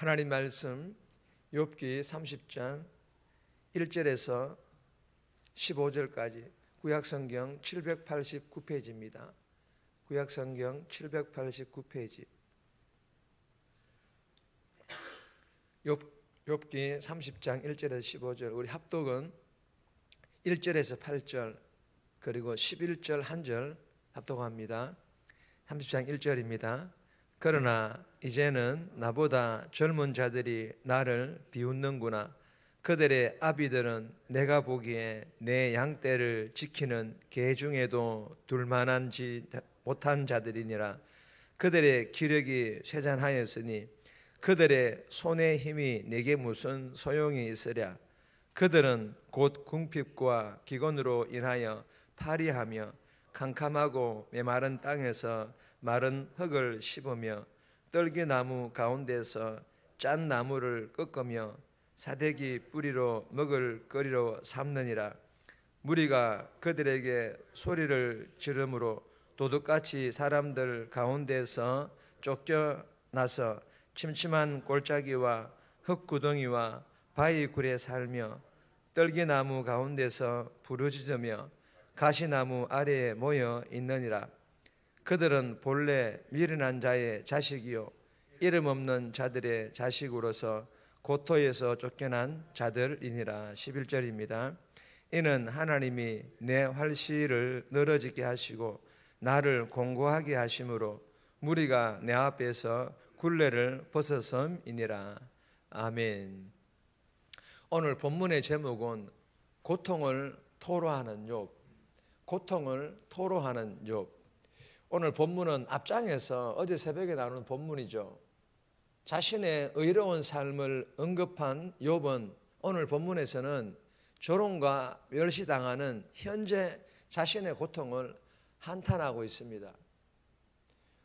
하나님 말씀 욥기 30장 1절에서 15절까지 구약성경 789페이지입니다. 구약성경 789페이지. 욥기 30장 1절에서 15절. 우리 합독은 1절에서 8절 그리고 11절 1절 합독합니다. 30장 1절입니다. 그러나 이제는 나보다 젊은 자들이 나를 비웃는구나. 그들의 아비들은 내가 보기에 내 양떼를 지키는 개 중에도 둘만한지 못한 자들이니라. 그들의 기력이 쇠잔하였으니 그들의 손의 힘이 내게 무슨 소용이 있으랴. 그들은 곧 궁핍과 기근으로 인하여 파리하며 캄캄하고 메마른 땅에서 마른 흙을 씹으며 떨기나무 가운데서 짠 나무를 꺾으며 사대기 뿌리로 먹을 거리로 삼느니라. 무리가 그들에게 소리를 지르므로 도둑같이 사람들 가운데서 쫓겨나서 침침한 골짜기와 흙구덩이와 바위굴에 살며 떨기나무 가운데서 부르짖으며 가시나무 아래에 모여 있느니라. 그들은 본래 미련한 자의 자식이요 이름 없는 자들의 자식으로서 고토에서 쫓겨난 자들이니라. 11절입니다. 이는 하나님이 내 활시를 늘어지게 하시고 나를 공고하게 하심으로 무리가 내 앞에서 굴레를 벗어섬이니라. 아멘. 오늘 본문의 제목은 고통을 토로하는 욥. 고통을 토로하는 욥. 오늘 본문은 앞장에서 어제 새벽에 나오는 본문이죠. 자신의 의로운 삶을 언급한 욥은 오늘 본문에서는 조롱과 멸시당하는 현재 자신의 고통을 한탄하고 있습니다.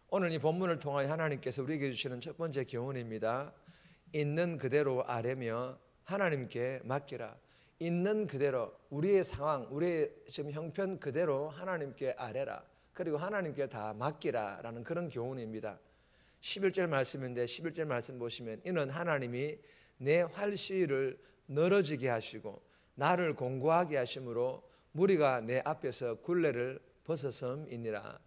오늘 이 본문을 통하여 하나님께서 우리에게 주시는 첫 번째 교훈입니다. 있는 그대로 아뢰며 하나님께 맡기라. 있는 그대로 우리의 상황, 우리의 지금 형편 그대로 하나님께 아뢰라. 그리고 하나님께 다 맡기라 라는 그런 교훈입니다. 11절 말씀인데 11절 말씀 보시면 이는 하나님이 내 활시위를 늘어지게 하시고 나를 공고하게 하심으로 무리가 내 앞에서 굴레를 벗어섬이니라.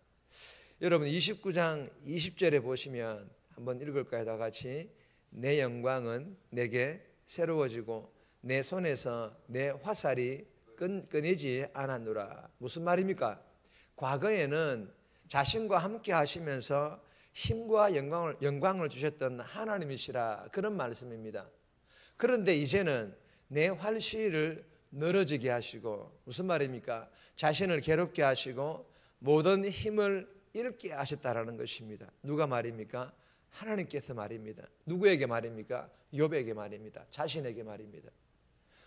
여러분 29장 20절에 보시면 한번 읽을까요? 다 같이. 내 영광은 내게 새로워지고 내 손에서 내 화살이 끊이지 않았노라. 무슨 말입니까? 과거에는 자신과 함께 하시면서 힘과 영광을 주셨던 하나님이시라 그런 말씀입니다. 그런데 이제는 내 활시위를 늘어지게 하시고 무슨 말입니까? 자신을 괴롭게 하시고 모든 힘을 잃게 하셨다라는 것입니다. 누가 말입니까? 하나님께서 말입니다. 누구에게 말입니까? 욥에게 말입니다. 자신에게 말입니다.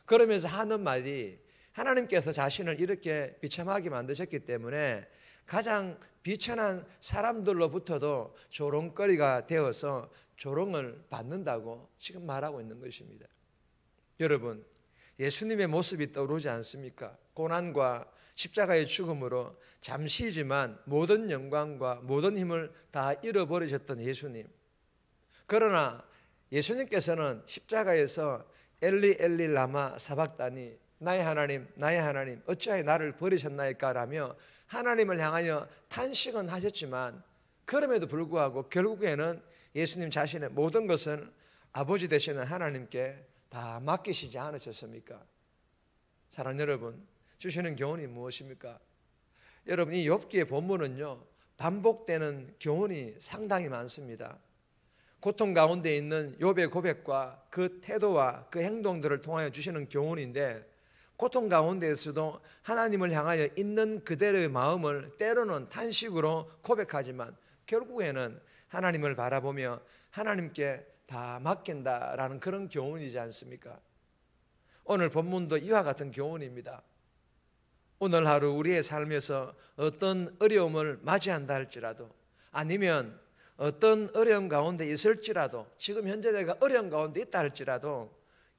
그러면서 하는 말이 하나님께서 자신을 이렇게 비참하게 만드셨기 때문에 가장 비천한 사람들로부터도 조롱거리가 되어서 조롱을 받는다고 지금 말하고 있는 것입니다. 여러분, 예수님의 모습이 떠오르지 않습니까? 고난과 십자가의 죽음으로 잠시지만 모든 영광과 모든 힘을 다 잃어버리셨던 예수님. 그러나 예수님께서는 십자가에서 엘리 엘리 라마 사박다니 나의 하나님 어찌하여 나를 버리셨나이까 라며 하나님을 향하여 탄식은 하셨지만 그럼에도 불구하고 결국에는 예수님 자신의 모든 것을 아버지 되시는 하나님께 다 맡기시지 않으셨습니까? 사랑하는 여러분, 주시는 교훈이 무엇입니까? 여러분, 이 욥기의 본문은요 반복되는 교훈이 상당히 많습니다. 고통 가운데 있는 욥의 고백과 그 태도와 그 행동들을 통하여 주시는 교훈인데, 고통 가운데에서도 하나님을 향하여 있는 그대로의 마음을 때로는 탄식으로 고백하지만 결국에는 하나님을 바라보며 하나님께 다 맡긴다라는 그런 교훈이지 않습니까? 오늘 본문도 이와 같은 교훈입니다. 오늘 하루 우리의 삶에서 어떤 어려움을 맞이한다 할지라도, 아니면 어떤 어려움 가운데 있을지라도, 지금 현재 내가 어려움 가운데 있다 할지라도,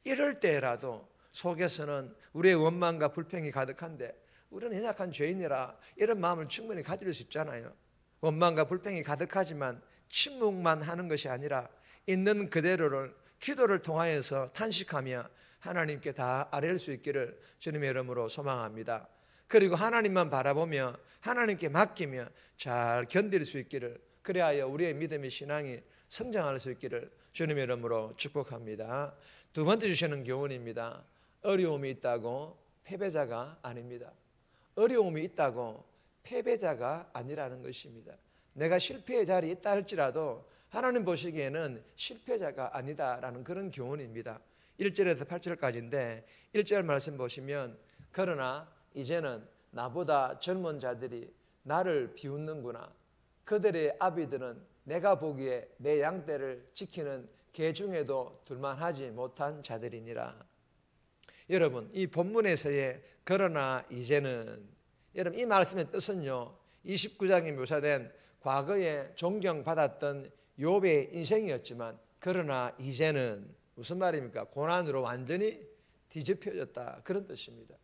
이럴 때라도 속에서는 우리의 원망과 불평이 가득한데 우리는 연약한 죄인이라 이런 마음을 충분히 가질 수 있잖아요. 원망과 불평이 가득하지만 침묵만 하는 것이 아니라 있는 그대로를 기도를 통하여서 탄식하며 하나님께 다 아뢰일 수 있기를 주님의 이름으로 소망합니다. 그리고 하나님만 바라보며 하나님께 맡기며 잘 견딜 수 있기를, 그래야 우리의 믿음의 신앙이 성장할 수 있기를 주님의 이름으로 축복합니다. 두 번째 주시는 교훈입니다. 어려움이 있다고 패배자가 아닙니다. 어려움이 있다고 패배자가 아니라는 것입니다. 내가 실패의 자리에 있다 할지라도 하나님 보시기에는 실패자가 아니다라는 그런 교훈입니다. 1절에서 8절까지인데 1절 말씀 보시면, 그러나 이제는 나보다 젊은 자들이 나를 비웃는구나. 그들의 아비들은 내가 보기에 내 양떼를 지키는 개 중에도 둘만하지 못한 자들이니라. 여러분, 이 본문에서의 그러나 이제는, 여러분 이 말씀의 뜻은요, 29장에 묘사된 과거에 존경받았던 욥의 인생이었지만, 그러나 이제는 무슨 말입니까? 고난으로 완전히 뒤집혀졌다, 그런 뜻입니다.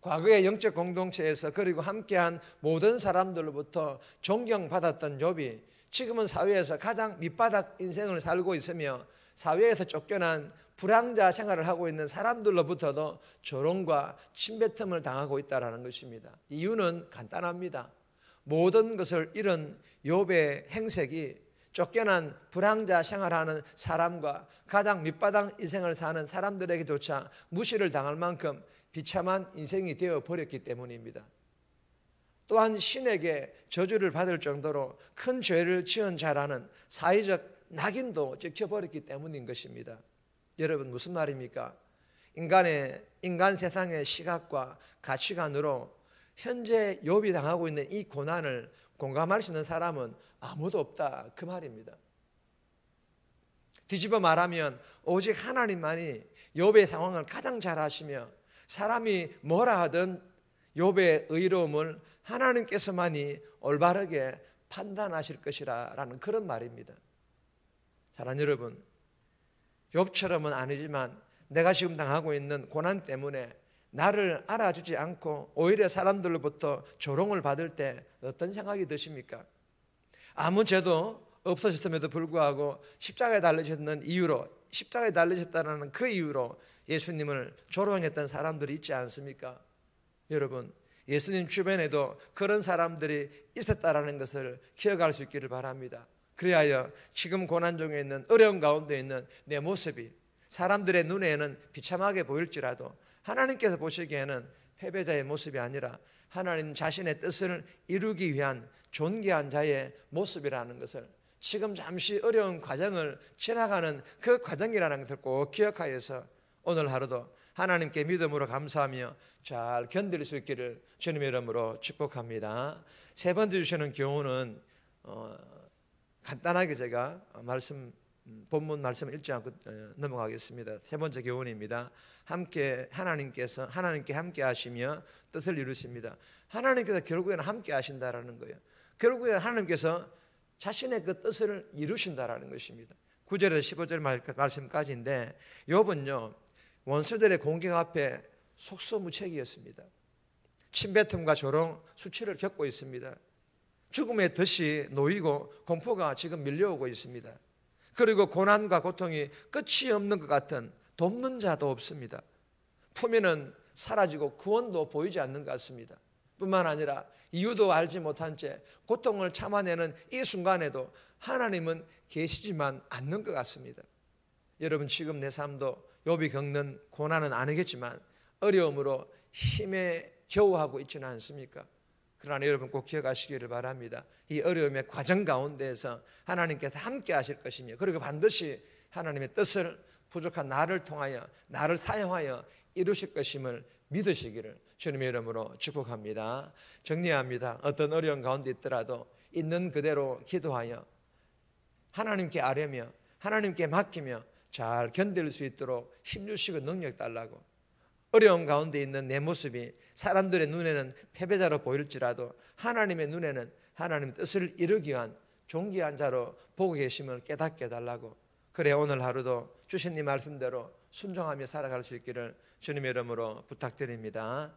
과거의 영적 공동체에서 그리고 함께한 모든 사람들로부터 존경받았던 욥이 지금은 사회에서 가장 밑바닥 인생을 살고 있으며 사회에서 쫓겨난 불황자 생활을 하고 있는 사람들로부터도 조롱과 침뱉음을 당하고 있다는 것입니다. 이유는 간단합니다. 모든 것을 잃은 욥의 행색이 쫓겨난 불황자 생활하는 사람과 가장 밑바닥 인생을 사는 사람들에게조차 무시를 당할 만큼 비참한 인생이 되어버렸기 때문입니다. 또한 신에게 저주를 받을 정도로 큰 죄를 지은 자라는 사회적 낙인도 찍혀버렸기 때문인 것입니다. 여러분, 무슨 말입니까? 인간 세상의 시각과 가치관으로 현재 욥이 당하고 있는 이 고난을 공감할 수 있는 사람은 아무도 없다, 그 말입니다. 뒤집어 말하면 오직 하나님만이 욥의 상황을 가장 잘 아시며, 사람이 뭐라 하든 욥의 의로움을 하나님께서만이 올바르게 판단하실 것이라는 그런 말입니다. 사랑하는 여러분, 욥처럼은 아니지만 내가 지금 당하고 있는 고난 때문에 나를 알아주지 않고 오히려 사람들로부터 조롱을 받을 때 어떤 생각이 드십니까? 아무 죄도 없으셨음에도 불구하고 십자가에 달리셨는 이유로, 십자가에 달리셨다는 그 이유로 예수님을 조롱했던 사람들이 있지 않습니까? 여러분, 예수님 주변에도 그런 사람들이 있었다라는 것을 기억할 수 있기를 바랍니다. 그리하여 지금 고난 중에 있는, 어려운 가운데 있는 내 모습이 사람들의 눈에는 비참하게 보일지라도 하나님께서 보시기에는 패배자의 모습이 아니라 하나님 자신의 뜻을 이루기 위한 존귀한 자의 모습이라는 것을, 지금 잠시 어려운 과정을 지나가는 그 과정이라는 것을 꼭 기억하여서 오늘 하루도 하나님께 믿음으로 감사하며 잘 견딜 수 있기를 주님의 이름으로 축복합니다. 세 번째 주시는 교훈은 간단하게 제가 본문 말씀을 읽지 않고 넘어가겠습니다. 세 번째 교훈입니다. 하나님께 함께 하시며 뜻을 이루십니다. 하나님께서 결국에는 함께 하신다라는 거예요. 결국에는 하나님께서 자신의 그 뜻을 이루신다라는 것입니다. 9절에서 15절 말씀까지인데, 욥은요 원수들의 공격 앞에 속수무책이었습니다. 침뱉음과 조롱, 수치를 겪고 있습니다. 죽음의 덫이 놓이고 공포가 지금 밀려오고 있습니다. 그리고 고난과 고통이 끝이 없는 것 같은, 돕는 자도 없습니다. 품위는 사라지고 구원도 보이지 않는 것 같습니다. 뿐만 아니라 이유도 알지 못한 채 고통을 참아내는 이 순간에도 하나님은 계시지만 않는 것 같습니다. 여러분, 지금 내 삶도 욥이 겪는 고난은 아니겠지만 어려움으로 힘에 겨우하고 있지는 않습니까? 그러나 여러분 꼭 기억하시기를 바랍니다. 이 어려움의 과정 가운데에서 하나님께서 함께 하실 것이며, 그리고 반드시 하나님의 뜻을 부족한 나를 통하여, 나를 사용하여 이루실 것임을 믿으시기를 주님의 이름으로 축복합니다. 정리합니다. 어떤 어려운 가운데 있더라도 있는 그대로 기도하여 하나님께 아뢰며 하나님께 맡기며 잘 견딜 수 있도록 힘주시고 능력 달라고, 어려운 가운데 있는 내 모습이 사람들의 눈에는 패배자로 보일지라도 하나님의 눈에는 하나님 뜻을 이루기 위한 존귀한 자로 보고 계심을 깨닫게 달라고, 그래 오늘 하루도 주신 이 말씀대로 순종하며 살아갈 수 있기를 주님의 이름으로 부탁드립니다.